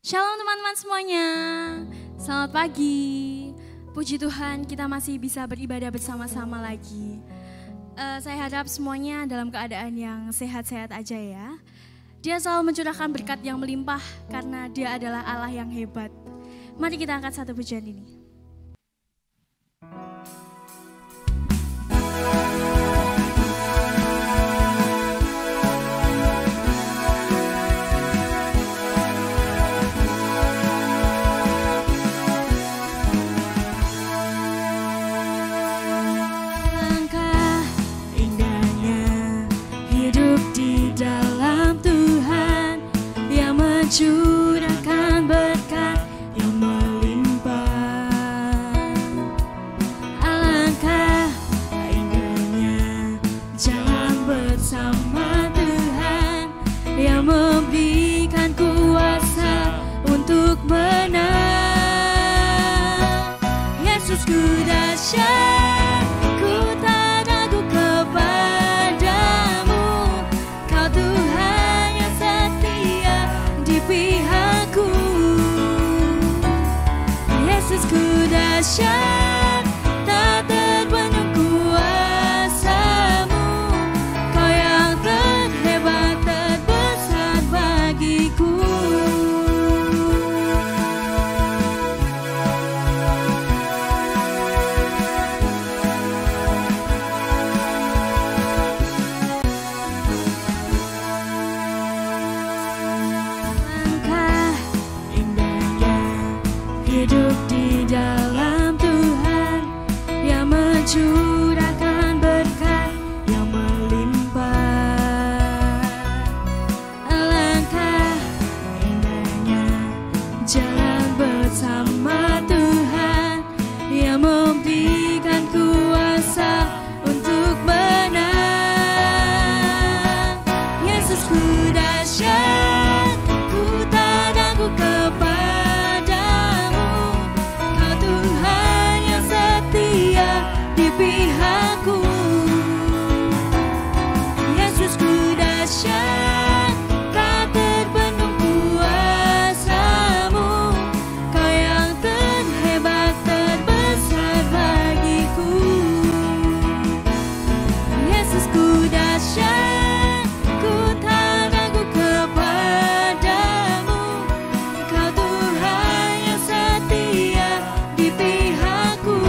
Shalom teman-teman semuanya, selamat pagi. Puji Tuhan kita masih bisa beribadah bersama-sama lagi. Saya harap semuanya dalam keadaan yang sehat-sehat aja ya. Dia selalu mencurahkan berkat yang melimpah karena Dia adalah Allah yang hebat. Mari kita angkat satu pujian ini. Curahkan berkat yang melimpah. Alangkah indahnya jalan bersama Tuhan yang memberikan kuasa untuk menang. Yesusku dahsyat, ku tak ragu kepadamu. Kau Tuhan yang setia di pihakku. Yesusku dahsyat, tak terbendung kuasa-Mu. Kau yang terhebat, terbesar bagiku. Hidup di dalam Tuhan yang mencurahkan berkat yang melimpah. Alangkah indahnya jalan bersama Tuhan yang memberikan kuasa untuk menang. Yesusku dahsyat, ku tak ragu kepadamu. Di pihakku. Yesusku dahsyat, tak terbendung kuasa-Mu. Kau yang terhebat, terbesar bagiku. Yesusku dahsyat, ku tak ragu kepadamu. Kau Tuhan yang setia di pihakku.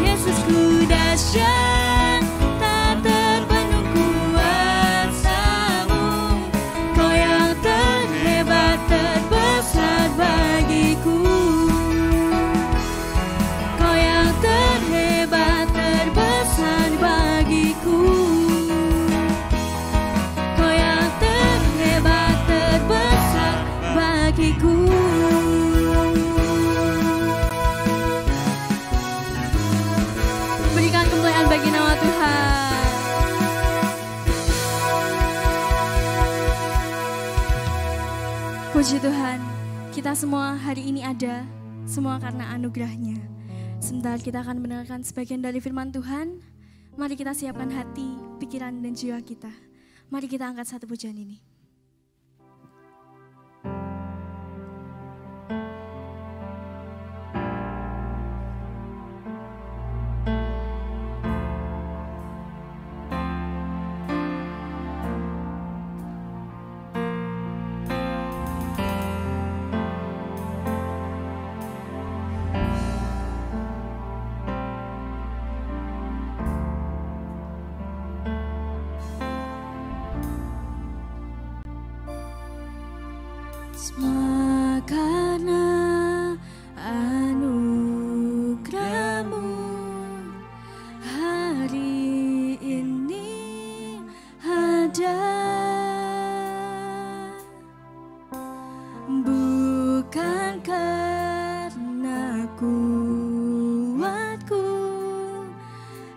Yesusku dahsyat, tak terbendung kuasa-Mu. Kau yang terhebat, terbesar bagiku. Kau yang terhebat, terbesar bagiku. Kau yang terhebat, terbesar bagiku. Berikan kemuliaan bagi nama Tuhan. Puji Tuhan, kita semua hari ini ada, semua karena anugerah-Nya. Sebentar kita akan mendengarkan sebagian dari firman Tuhan. Mari kita siapkan hati, pikiran, dan jiwa kita. Mari kita angkat satu pujian ini. Semua karena anugerah-Mu hari ini ada. Bukan karena kuatku,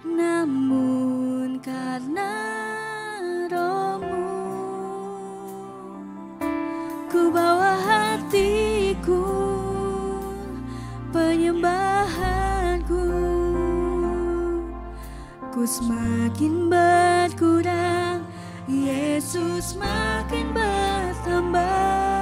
namun karena Roh-Mu. Ku bawa hatiku, penyembahanku. Ku semakin berkurang, Yesus makin bertambah.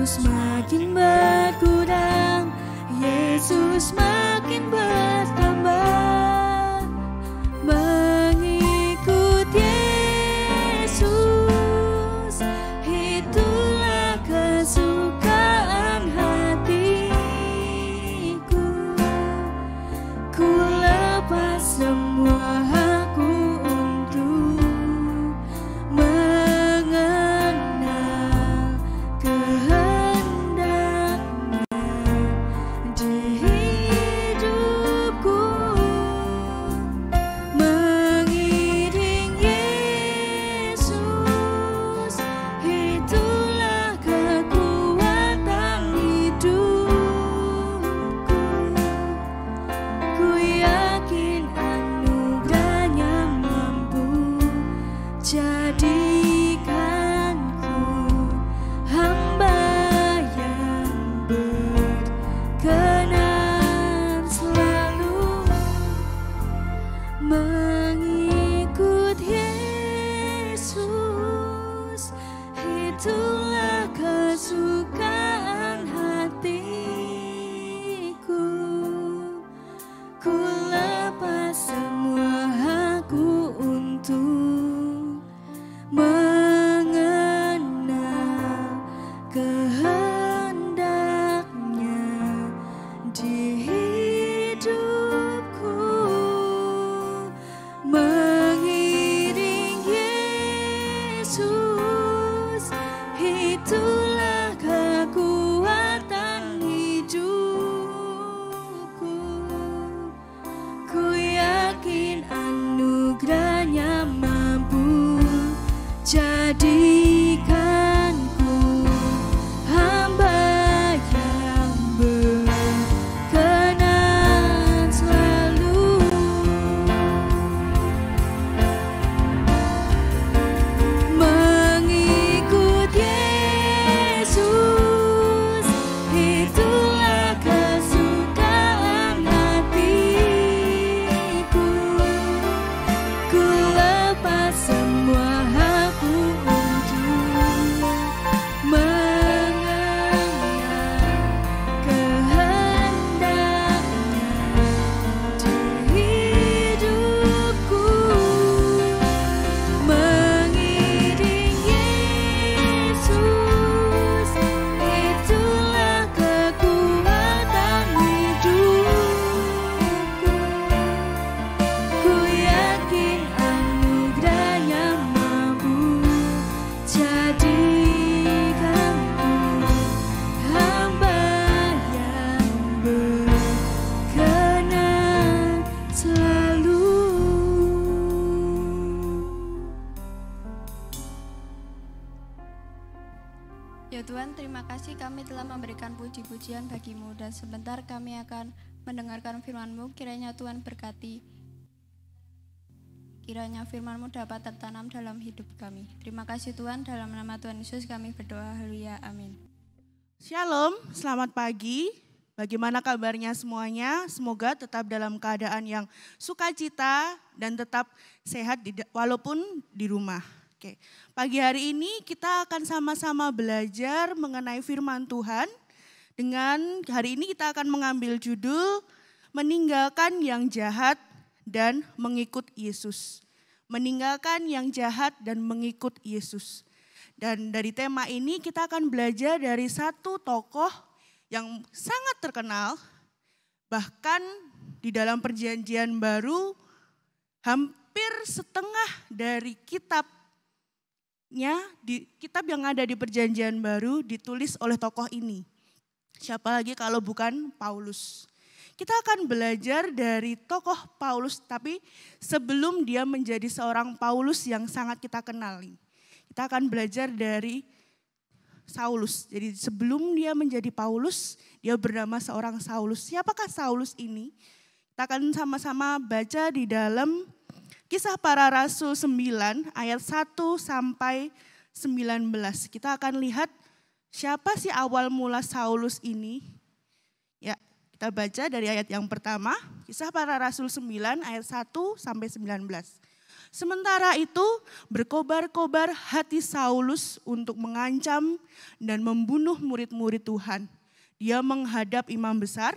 Yesus makin berkurang, Yesus makin bertambah. Mengikut Yesus, itulah kesukaan hatiku. Ku lepas semua aku untuk mengenal kehendaknya di hidupku. Mengiring Yesus, itulah kekuatan hidupku. Ku yakin anugerahnya mampu jadikanku hamba yang berkenan selalu. Mengikut Yesus, itulah kesukaan hatiku. Ku lepas semua aku untuk mengenal kehendaknya di hidupku. Mengiring Yesus, itulah kekuatan hidupku. Ku yakin anugerahnya mampu jadikanku hamba yang berkenan selalu. Mengikut Yesus, itulah kesukaan hatiku. Ku lepas semua aku untuk mengenal kehendaknya di hidupku. Mengiring Yesus, itulah kekuatan hidupku. Ku yakin anugerahnya mampu jadikanku hamba yang berkenan selalu. Ya Tuhan, terima kasih kami telah memberikan puji-pujian bagimu, dan sebentar kami akan mendengarkan firman-Mu. Kiranya Tuhan berkati, kiranya firman-Mu dapat tertanam dalam hidup kami. Terima kasih Tuhan, dalam nama Tuhan Yesus kami berdoa, haleluya, amin. Shalom, selamat pagi. Bagaimana kabarnya semuanya? Semoga tetap dalam keadaan yang sukacita dan tetap sehat walaupun di rumah. Oke. Pagi hari ini kita akan sama-sama belajar mengenai firman Tuhan. Dengan hari ini kita akan mengambil judul meninggalkan yang jahat dan mengikut Yesus. Meninggalkan yang jahat dan mengikut Yesus. Dan dari tema ini kita akan belajar dari satu tokoh yang sangat terkenal. Bahkan di dalam Perjanjian Baru hampir setengah dari kitab yang ada di Perjanjian Baru ditulis oleh tokoh ini. Siapa lagi kalau bukan Paulus. Kita akan belajar dari tokoh Paulus, tapi sebelum dia menjadi seorang Paulus yang sangat kita kenali. Kita akan belajar dari Saulus. Jadi sebelum dia menjadi Paulus, dia bernama seorang Saulus. Siapakah Saulus ini? Kita akan sama-sama baca di dalam Kisah Para Rasul 9 ayat 1 sampai 19. Kita akan lihat siapa sih awal mula Saulus ini. Ya, kita baca dari ayat yang pertama, Kisah Para Rasul 9 ayat 1 sampai 19. Sementara itu berkobar-kobar hati Saulus untuk mengancam dan membunuh murid-murid Tuhan. Dia menghadap imam besar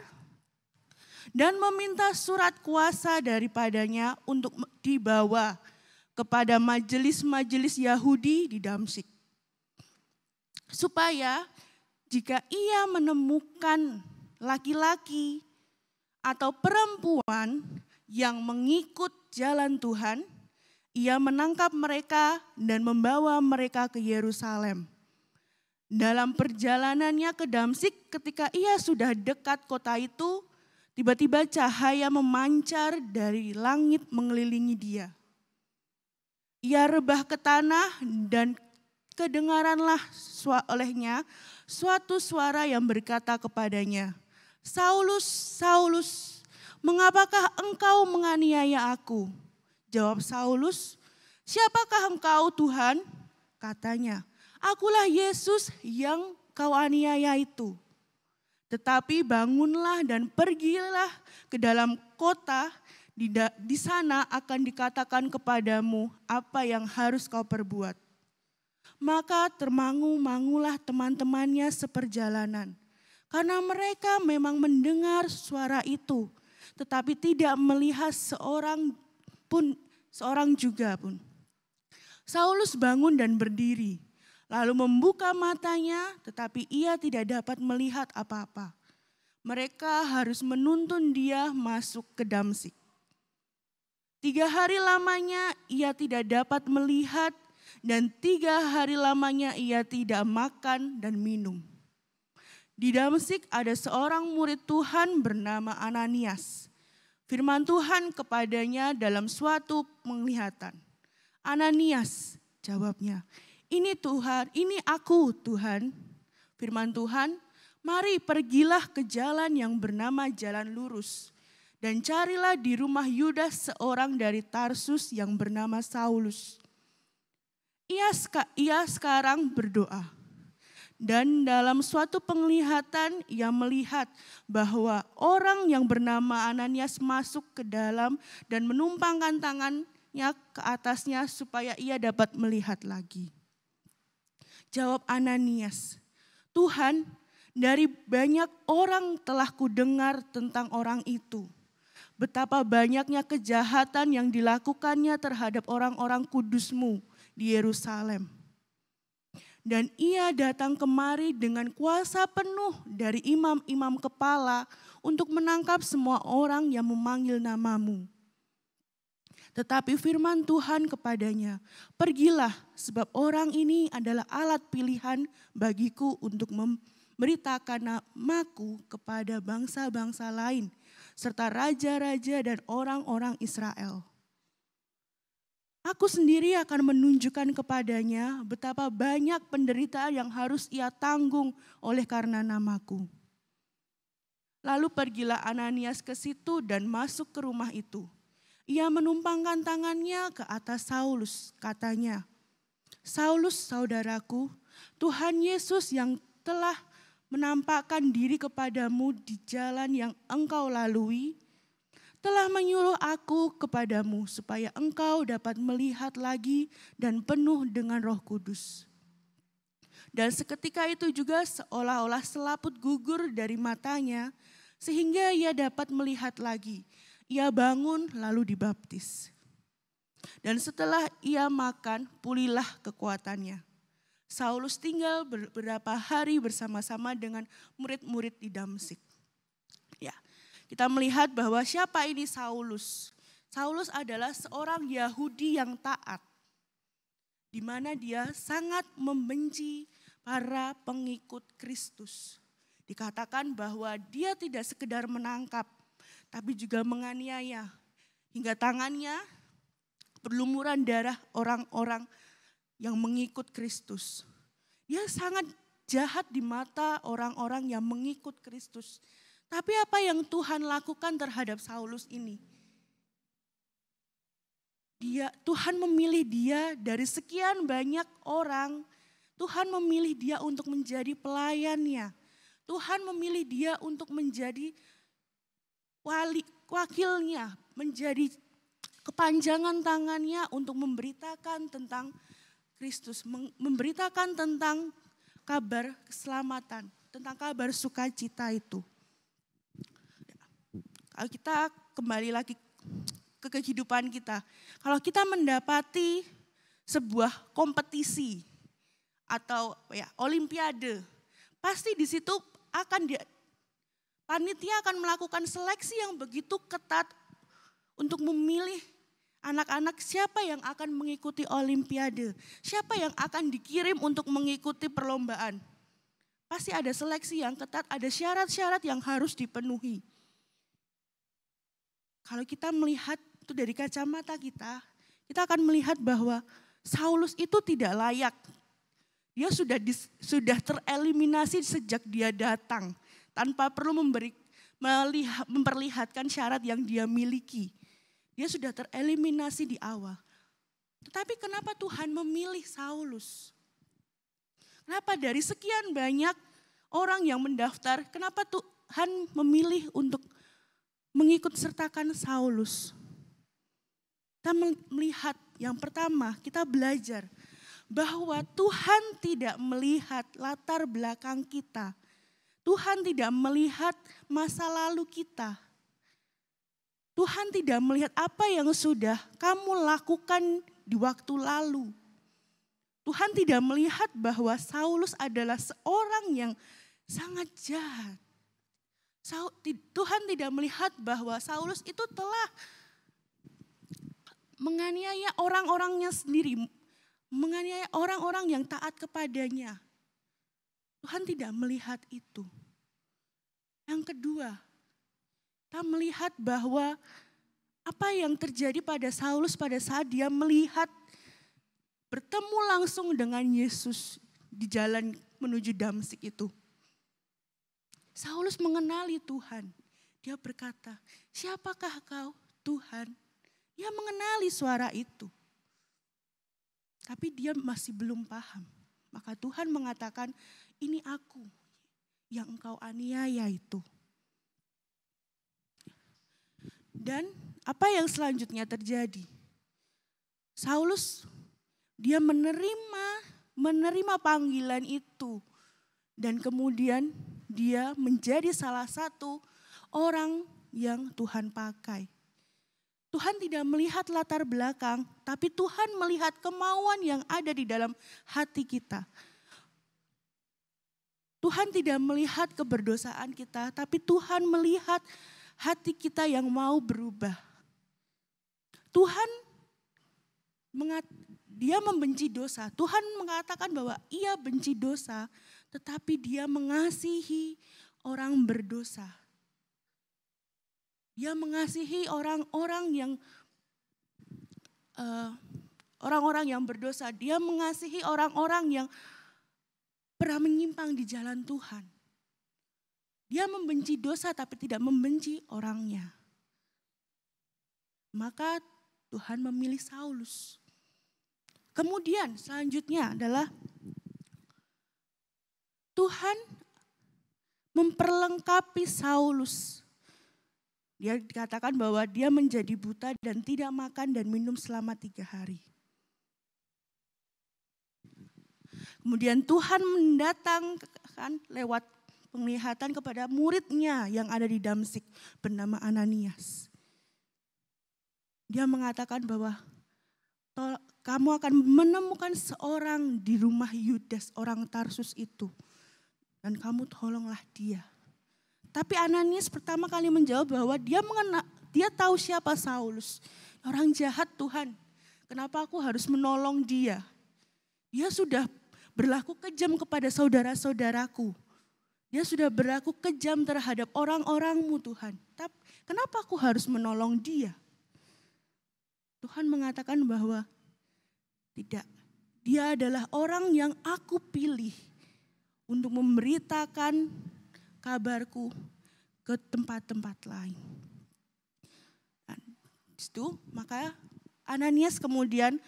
dan meminta surat kuasa daripadanya untuk dibawa kepada majelis-majelis Yahudi di Damsyik. Supaya jika ia menemukan laki-laki atau perempuan yang mengikut jalan Tuhan, ia menangkap mereka dan membawa mereka ke Yerusalem. Dalam perjalanannya ke Damsyik, ketika ia sudah dekat kota itu, tiba-tiba cahaya memancar dari langit mengelilingi dia. Ia rebah ke tanah dan kedengaranlah olehnya suatu suara yang berkata kepadanya, "Saulus, Saulus, mengapakah engkau menganiaya aku?" Jawab Saulus, "Siapakah engkau Tuhan?" Katanya, "Akulah Yesus yang kau aniaya itu. Tetapi bangunlah dan pergilah ke dalam kota, di sana akan dikatakan kepadamu apa yang harus kau perbuat." Maka termangu-mangulah teman-temannya seperjalanan, karena mereka memang mendengar suara itu, tetapi tidak melihat seorang juga pun. Saulus bangun dan berdiri, lalu membuka matanya, tetapi ia tidak dapat melihat apa-apa. Mereka harus menuntun dia masuk ke Damsyik. 3 hari lamanya ia tidak dapat melihat, dan 3 hari lamanya ia tidak makan dan minum. Di Damsyik ada seorang murid Tuhan bernama Ananias. Firman Tuhan kepadanya dalam suatu penglihatan. "Ananias," jawabnya. "Ini Tuhan, ini aku Tuhan." Firman Tuhan, "Mari pergilah ke jalan yang bernama Jalan Lurus, dan carilah di rumah Yudas seorang dari Tarsus yang bernama Saulus. Ia sekarang berdoa." Dan dalam suatu penglihatan ia melihat bahwa orang yang bernama Ananias masuk ke dalam dan menumpangkan tangannya ke atasnya supaya ia dapat melihat lagi. Jawab Ananias, "Tuhan, dari banyak orang telah kudengar tentang orang itu. Betapa banyaknya kejahatan yang dilakukannya terhadap orang-orang kudus-Mu di Yerusalem. Dan ia datang kemari dengan kuasa penuh dari imam-imam kepala untuk menangkap semua orang yang memanggil nama-Mu. Tetapi firman Tuhan kepadanya, pergilah sebab orang ini adalah alat pilihan bagiku untuk memberitakan namaku kepada bangsa-bangsa lain, serta raja-raja dan orang-orang Israel. Aku sendiri akan menunjukkan kepadanya betapa banyak penderitaan yang harus ia tanggung oleh karena namaku." Lalu pergilah Ananias ke situ dan masuk ke rumah itu. Ia menumpangkan tangannya ke atas Saulus, katanya, "Saulus saudaraku, Tuhan Yesus yang telah menampakkan diri kepadamu di jalan yang engkau lalui, telah menyuruh aku kepadamu supaya engkau dapat melihat lagi dan penuh dengan Roh Kudus." Dan seketika itu juga seolah-olah selaput gugur dari matanya sehingga ia dapat melihat lagi. Ia bangun lalu dibaptis. Dan setelah ia makan, pulihlah kekuatannya. Saulus tinggal beberapa hari bersama-sama dengan murid-murid di Damsyik. Ya. Kita melihat bahwa siapa ini Saulus? Saulus adalah seorang Yahudi yang taat, di mana dia sangat membenci para pengikut Kristus. Dikatakan bahwa dia tidak sekedar menangkap, tapi juga menganiaya, hingga tangannya berlumuran darah orang-orang yang mengikut Kristus. Dia sangat jahat di mata orang-orang yang mengikut Kristus. Tapi apa yang Tuhan lakukan terhadap Saulus ini? Tuhan memilih dia dari sekian banyak orang. Tuhan memilih dia untuk menjadi pelayannya. Tuhan memilih dia untuk menjadi wakilnya, menjadi kepanjangan tangannya untuk memberitakan tentang Kristus, memberitakan tentang kabar keselamatan, tentang kabar sukacita itu. Kalau kita kembali lagi ke kehidupan kita, kalau kita mendapati sebuah kompetisi atau olimpiade, pasti di situ panitia akan melakukan seleksi yang begitu ketat untuk memilih anak-anak siapa yang akan mengikuti olimpiade, siapa yang akan dikirim untuk mengikuti perlombaan. Pasti ada seleksi yang ketat, ada syarat-syarat yang harus dipenuhi. Kalau kita melihat itu dari kacamata kita akan melihat bahwa Saulus itu tidak layak. Dia sudah tereliminasi sejak dia datang, tanpa perlu memperlihatkan syarat yang dia miliki. Dia sudah tereliminasi di awal. Tetapi kenapa Tuhan memilih Saulus? Kenapa dari sekian banyak orang yang mendaftar, kenapa Tuhan memilih untuk mengikut sertakan Saulus? Kita melihat yang pertama, kita belajar bahwa Tuhan tidak melihat latar belakang kita. Tuhan tidak melihat masa lalu kita. Tuhan tidak melihat apa yang sudah kamu lakukan di waktu lalu. Tuhan tidak melihat bahwa Saulus adalah seorang yang sangat jahat. Tuhan tidak melihat bahwa Saulus itu telah menganiaya orang-orangnya sendiri, menganiaya orang-orang yang taat kepadanya. Tuhan tidak melihat itu. Yang kedua, kita melihat bahwa apa yang terjadi pada Saulus pada saat dia melihat bertemu langsung dengan Yesus di jalan menuju Damsyik itu. Saulus mengenali Tuhan. Dia berkata, "Siapakah kau, Tuhan?" Dia mengenali suara itu. Tapi dia masih belum paham. Maka Tuhan mengatakan, "Ini aku yang engkau aniaya itu." Dan apa yang selanjutnya terjadi? Saulus dia menerima panggilan itu. Dan kemudian dia menjadi salah satu orang yang Tuhan pakai. Tuhan tidak melihat latar belakang, tapi Tuhan melihat kemauan yang ada di dalam hati kita. Tuhan tidak melihat keberdosaan kita, tapi Tuhan melihat hati kita yang mau berubah. Tuhan dia membenci dosa. Tuhan mengatakan bahwa ia benci dosa, tetapi dia mengasihi orang berdosa. Dia mengasihi orang-orang yang berdosa. Dia mengasihi orang-orang yang pernah menyimpang di jalan Tuhan. Dia membenci dosa tapi tidak membenci orangnya. Maka Tuhan memilih Saulus. Kemudian selanjutnya adalah Tuhan memperlengkapi Saulus. Dia dikatakan bahwa dia menjadi buta dan tidak makan dan minum selama 3 hari. Kemudian Tuhan mendatangkan lewat penglihatan kepada muridnya yang ada di Damsyik bernama Ananias. Dia mengatakan bahwa kamu akan menemukan seorang di rumah Yudas, orang Tarsus itu. Dan kamu tolonglah dia. Tapi Ananias pertama kali menjawab bahwa dia tahu siapa Saulus. Orang jahat Tuhan, kenapa aku harus menolong dia? Dia sudah berlaku kejam kepada saudara-saudaraku. Dia sudah berlaku kejam terhadap orang-orangmu Tuhan. Tapi kenapa aku harus menolong dia? Tuhan mengatakan bahwa tidak. Dia adalah orang yang aku pilih untuk memberitakan kabarku ke tempat-tempat lain. Dan itu maka Ananias kemudian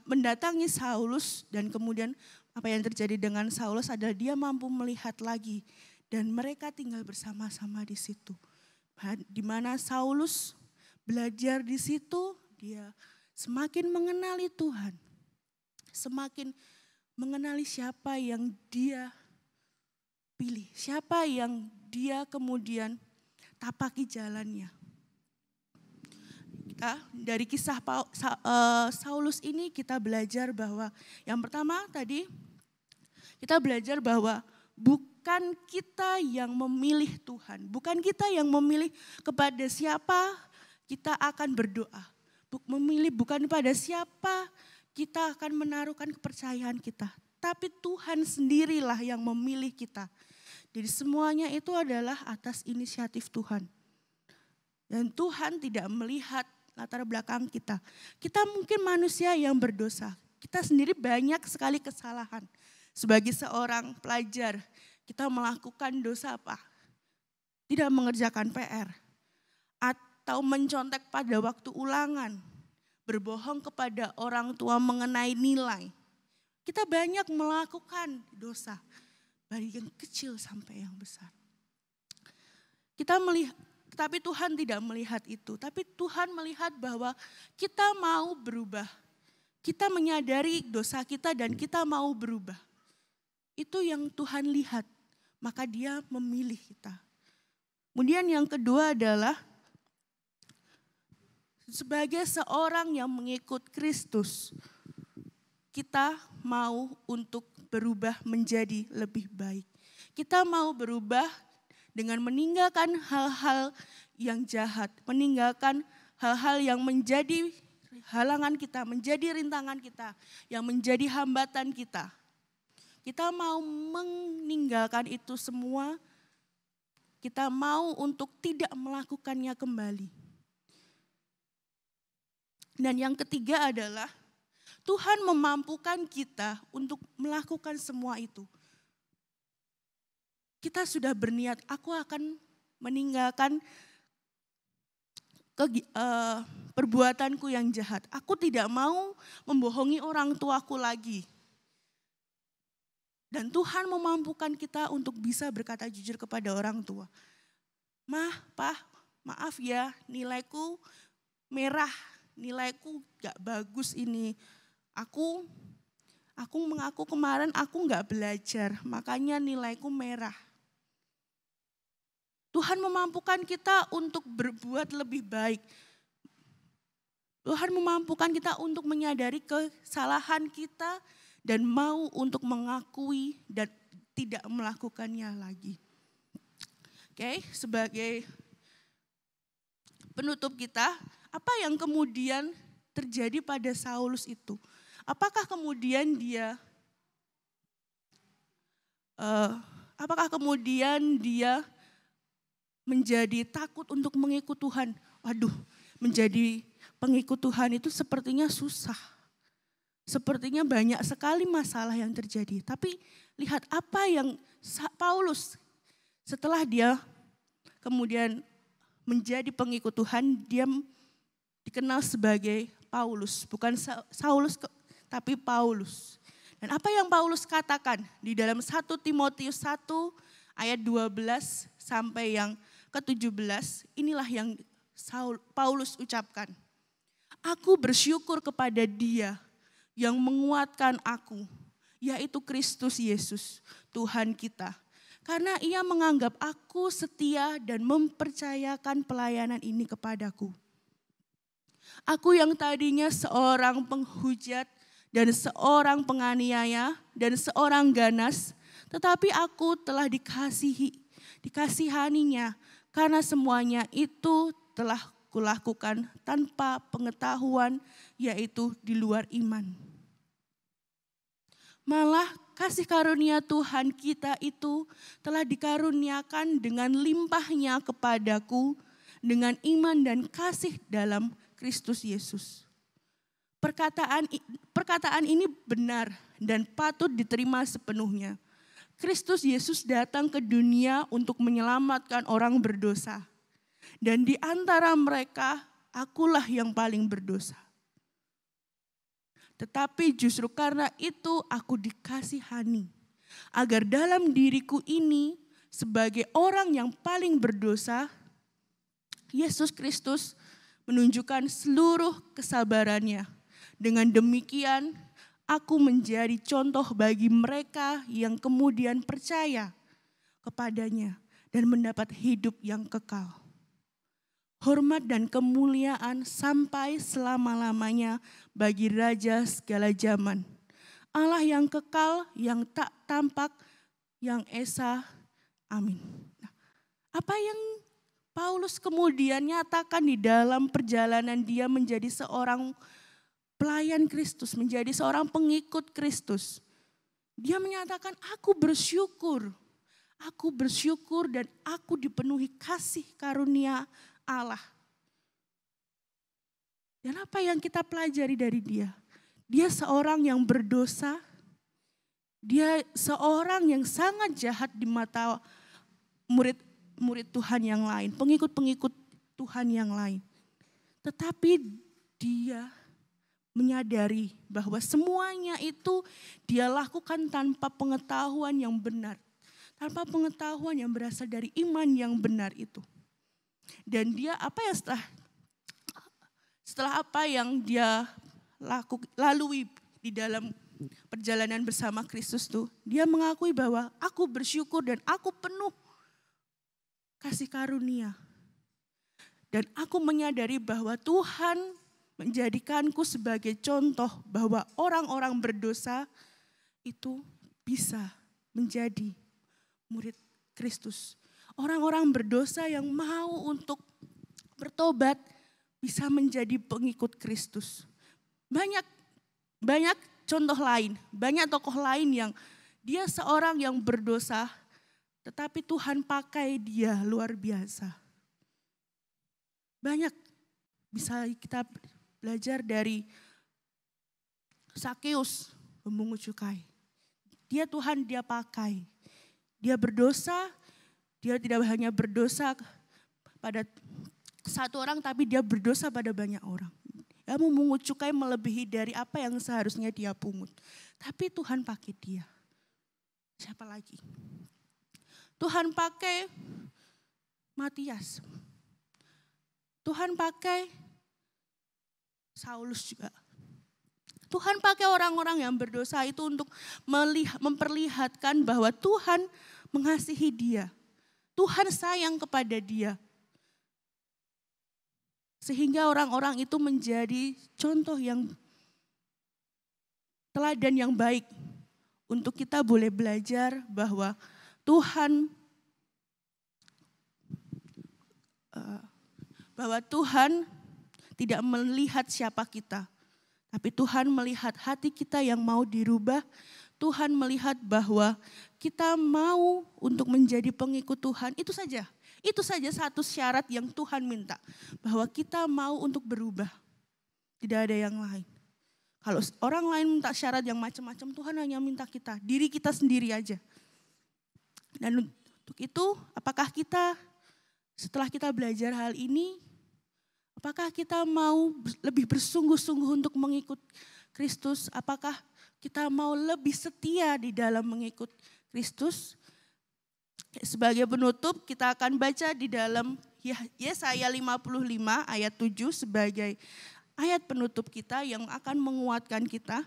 mendatangi Saulus dan kemudian apa yang terjadi dengan Saulus adalah dia mampu melihat lagi dan mereka tinggal bersama-sama di situ. Di mana Saulus belajar di situ, dia semakin mengenali Tuhan, semakin mengenali siapa yang dia pilih, siapa yang dia kemudian tapaki jalannya. Dari kisah Saulus ini kita belajar bahwa yang pertama tadi kita belajar bahwa bukan kita yang memilih Tuhan, bukan kita yang memilih kepada siapa kita akan berdoa, memilih bukan pada siapa kita akan menaruhkan kepercayaan kita, tapi Tuhan sendirilah yang memilih kita. Jadi semuanya itu adalah atas inisiatif Tuhan. Dan Tuhan tidak melihat latar belakang kita. Kita mungkin manusia yang berdosa. Kita sendiri banyak sekali kesalahan. Sebagai seorang pelajar, kita melakukan dosa apa? Tidak mengerjakan PR. Atau mencontek pada waktu ulangan. Berbohong kepada orang tua mengenai nilai. Kita banyak melakukan dosa. Dari yang kecil sampai yang besar. Kita melihat, tapi Tuhan tidak melihat itu. Tapi Tuhan melihat bahwa kita mau berubah. Kita menyadari dosa kita dan kita mau berubah. Itu yang Tuhan lihat. Maka dia memilih kita. Kemudian yang kedua adalah sebagai seorang yang mengikut Kristus, kita mau untuk berubah menjadi lebih baik. Kita mau berubah dengan meninggalkan hal-hal yang jahat, meninggalkan hal-hal yang menjadi halangan kita, menjadi rintangan kita, yang menjadi hambatan kita. Kita mau meninggalkan itu semua, kita mau untuk tidak melakukannya kembali. Dan yang ketiga adalah Tuhan memampukan kita untuk melakukan semua itu. Kita sudah berniat, aku akan meninggalkan perbuatanku yang jahat. Aku tidak mau membohongi orang tuaku lagi. Dan Tuhan memampukan kita untuk bisa berkata jujur kepada orang tua. Mah, Pah, maaf ya, nilaiku merah, nilaiku gak bagus ini. Aku mengaku kemarin aku gak belajar, makanya nilaiku merah. Tuhan memampukan kita untuk berbuat lebih baik. Tuhan memampukan kita untuk menyadari kesalahan kita dan mau untuk mengakui dan tidak melakukannya lagi. Oke, sebagai penutup kita, apa yang kemudian terjadi pada Saulus itu? Apakah kemudian dia menjadi takut untuk mengikut Tuhan? Waduh, menjadi pengikut Tuhan itu sepertinya susah. Sepertinya banyak sekali masalah yang terjadi. Tapi lihat apa yang Paulus setelah dia kemudian menjadi pengikut Tuhan, dia dikenal sebagai Paulus. Bukan Saulus tapi Paulus. Dan apa yang Paulus katakan di dalam 1 Timotius 1 ayat 12 sampai yang ke-17, inilah yang Paulus ucapkan. Aku bersyukur kepada Dia yang menguatkan aku, yaitu Kristus Yesus, Tuhan kita. Karena Ia menganggap aku setia dan mempercayakan pelayanan ini kepadaku. Aku yang tadinya seorang penghujat dan seorang penganiaya dan seorang ganas, tetapi aku telah dikasihaninya karena semuanya itu telah kulakukan tanpa pengetahuan, yaitu di luar iman. Malah kasih karunia Tuhan kita itu telah dikaruniakan dengan limpahnya kepadaku dengan iman dan kasih dalam Kristus Yesus. Perkataan ini benar dan patut diterima sepenuhnya. Kristus Yesus datang ke dunia untuk menyelamatkan orang berdosa. Dan di antara mereka, akulah yang paling berdosa. Tetapi justru karena itu aku dikasihani. Agar dalam diriku ini, sebagai orang yang paling berdosa, Yesus Kristus menunjukkan seluruh kesabarannya. Dengan demikian, aku menjadi contoh bagi mereka yang kemudian percaya kepadanya dan mendapat hidup yang kekal. Hormat dan kemuliaan sampai selama-lamanya bagi Raja segala zaman. Allah yang kekal, yang tak tampak, yang esa. Amin. Nah, apa yang Paulus kemudian nyatakan di dalam perjalanan dia menjadi seorang pelayan Kristus, menjadi seorang pengikut Kristus. Dia menyatakan, aku bersyukur dan aku dipenuhi kasih karunia Allah. Dan apa yang kita pelajari dari dia? Dia seorang yang berdosa, dia seorang yang sangat jahat di mata murid Tuhan yang lain, pengikut-pengikut Tuhan yang lain. Tetapi dia menyadari bahwa semuanya itu dia lakukan tanpa pengetahuan yang benar. Tanpa pengetahuan yang berasal dari iman yang benar itu. Dan dia setelah apa yang dia lalui di dalam perjalanan bersama Kristus tuh, dia mengakui bahwa aku bersyukur dan aku penuh kasih karunia. Dan aku menyadari bahwa Tuhan menjadikanku sebagai contoh bahwa orang-orang berdosa itu bisa menjadi murid Kristus. Orang-orang berdosa yang mau untuk bertobat bisa menjadi pengikut Kristus. Banyak contoh lain, banyak tokoh lain yang dia seorang yang berdosa, tetapi Tuhan pakai dia luar biasa. Banyak bisa kita belajar dari Sakeus, pemungut cukai. Dia Tuhan dia pakai. Dia berdosa, dia tidak hanya berdosa pada satu orang, tapi dia berdosa pada banyak orang. Dia memungut cukai melebihi dari apa yang seharusnya dia pungut. Tapi Tuhan pakai dia. Siapa lagi? Tuhan pakai Matias. Tuhan pakai Saulus juga. Tuhan pakai orang-orang yang berdosa itu untuk memperlihatkan bahwa Tuhan mengasihi dia. Tuhan sayang kepada dia. Sehingga orang-orang itu menjadi contoh yang teladan yang baik. Untuk kita boleh belajar bahwa Tuhan tidak melihat siapa kita. Tapi Tuhan melihat hati kita yang mau dirubah. Tuhan melihat bahwa kita mau untuk menjadi pengikut Tuhan. Itu saja satu syarat yang Tuhan minta. Bahwa kita mau untuk berubah. Tidak ada yang lain. Kalau orang lain minta syarat yang macam-macam, Tuhan hanya minta kita, diri kita sendiri aja. Dan untuk itu, apakah kita setelah kita belajar hal ini, apakah kita mau lebih bersungguh-sungguh untuk mengikut Kristus? Apakah kita mau lebih setia di dalam mengikut Kristus? Sebagai penutup kita akan baca di dalam Yesaya 55 ayat 7 sebagai ayat penutup kita yang akan menguatkan kita.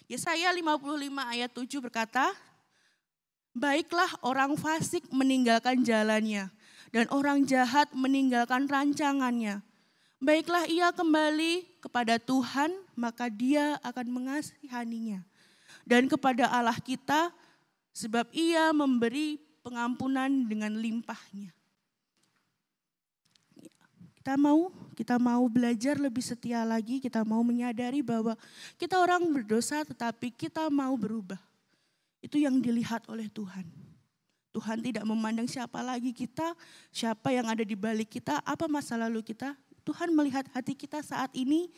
Yesaya 55 ayat 7 berkata, baiklah orang fasik meninggalkan jalannya dan orang jahat meninggalkan rancangannya. Baiklah ia kembali kepada Tuhan, maka dia akan mengasihaninya. Dan kepada Allah kita, sebab ia memberi pengampunan dengan limpahnya. Kita mau belajar lebih setia lagi, kita mau menyadari bahwa kita orang berdosa tetapi kita mau berubah. Itu yang dilihat oleh Tuhan. Tuhan tidak memandang siapa lagi kita, siapa yang ada di balik kita, apa masa lalu kita. Tuhan melihat hati kita saat ini,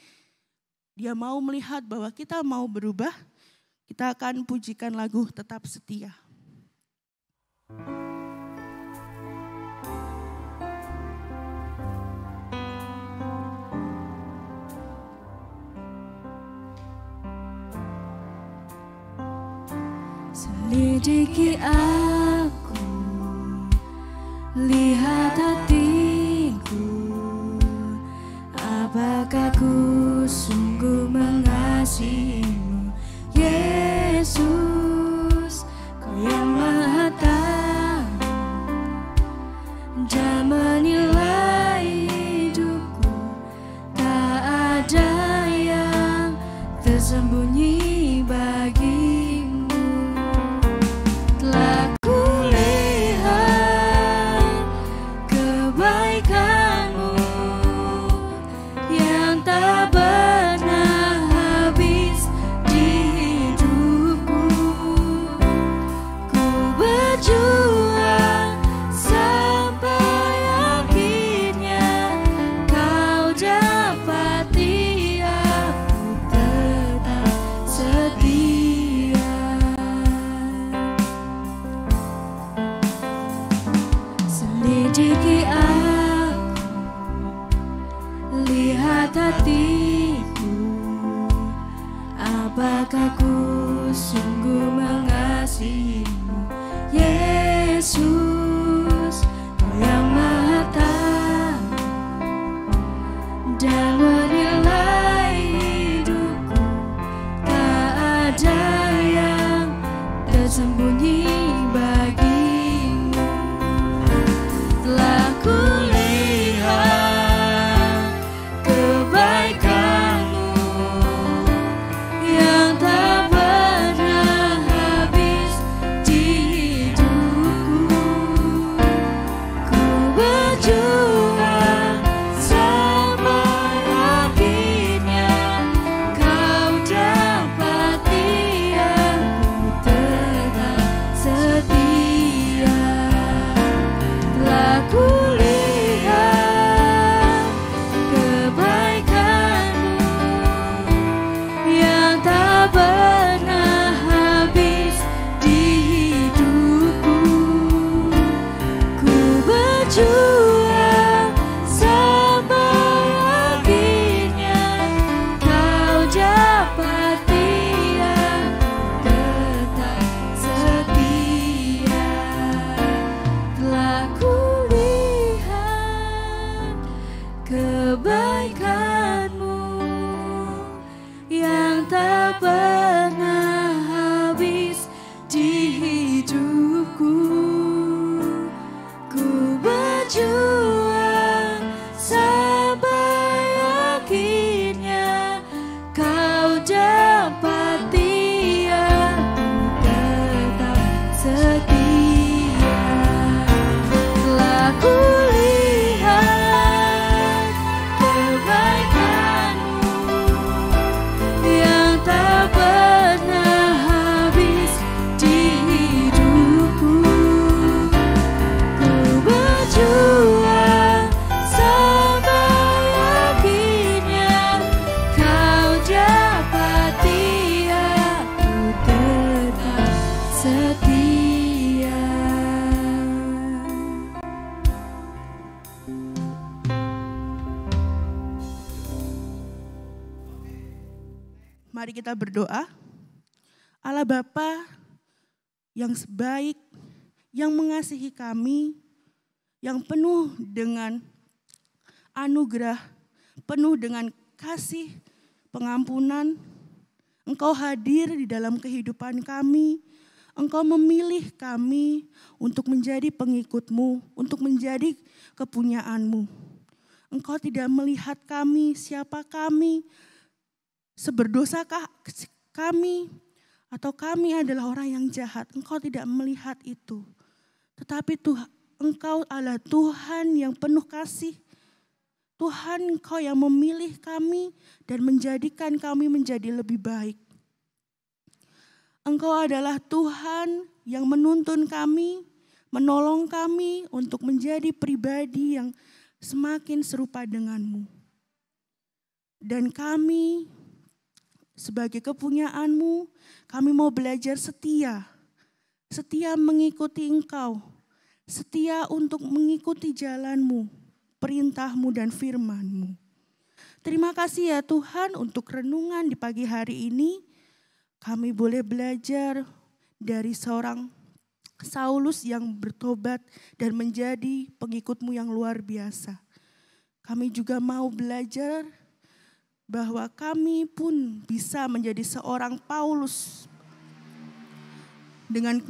Dia mau melihat bahwa kita mau berubah. Kita akan pujikan lagu Tetap Setia. Selidiki aku, lihat hatiku, Yesus, Kau yang Maha Tahu dan menilai hidupku. Tak ada yang tersembunyi bagimu. Telah kulihat kebaikan-Mu yang tak pernah habis di hidupku. Ku berjuang sampai akhirnya Kau dapati aku tetap setia. Selidiki aku, lihat hatiku, apakah ku sungguh mengasihimu. Yesus, Kau yang Maha Tahu dan menilai hidupku. Tak ada yang tersembunyi bagimu. Telah kulihat kebaikan-Mu yang tak pernah habis di hidupku. Ku berjuang sampai akhirnya Kau dapati aku tetap setia. Telah kulihat kebaikan-Mu yang tak pernah habis di hidupku. Ku berjuang sampai akhirnya Kau dapati aku tetap setia. Telah kulihat kebaikan-Mu yang tak pernah habis di hidupku. Ku berjuang sampai akhirnya Kau dapati aku tetap setia. Telah kulihat kebaikan-Mu yang tak pernah habis di hidupku. Ku berjuang sampai akhirnya Kau dapati aku tetap setia. Mari kita berdoa. Allah Bapa yang baik, yang mengasihi kami, yang penuh dengan anugerah, penuh dengan kasih, pengampunan. Engkau hadir di dalam kehidupan kami. Engkau memilih kami untuk menjadi pengikut-Mu, untuk menjadi kepunyaan-Mu. Engkau tidak melihat kami, siapa kami, seberdosakah kami, atau kami adalah orang yang jahat. Engkau tidak melihat itu. Tetapi Engkau adalah Tuhan yang penuh kasih. Tuhan, Engkau yang memilih kami dan menjadikan kami menjadi lebih baik. Engkau adalah Tuhan yang menuntun kami, menolong kami untuk menjadi pribadi yang semakin serupa dengan-Mu. Dan kami sebagai kepunyaan-Mu, kami mau belajar setia. Setia mengikuti Engkau. Setia untuk mengikuti jalan-Mu, perintah-Mu dan firman-Mu. Terima kasih ya Tuhan untuk renungan di pagi hari ini. Kami boleh belajar dari seorang Saulus yang bertobat dan menjadi pengikut-Mu yang luar biasa. Kami juga mau belajar bahwa kami pun bisa menjadi seorang Paulus dengan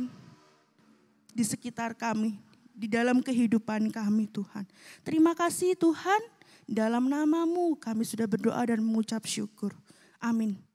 di sekitar kami, di dalam kehidupan kami Tuhan. Terima kasih Tuhan, dalam nama-Mu kami sudah berdoa dan mengucap syukur. Amin.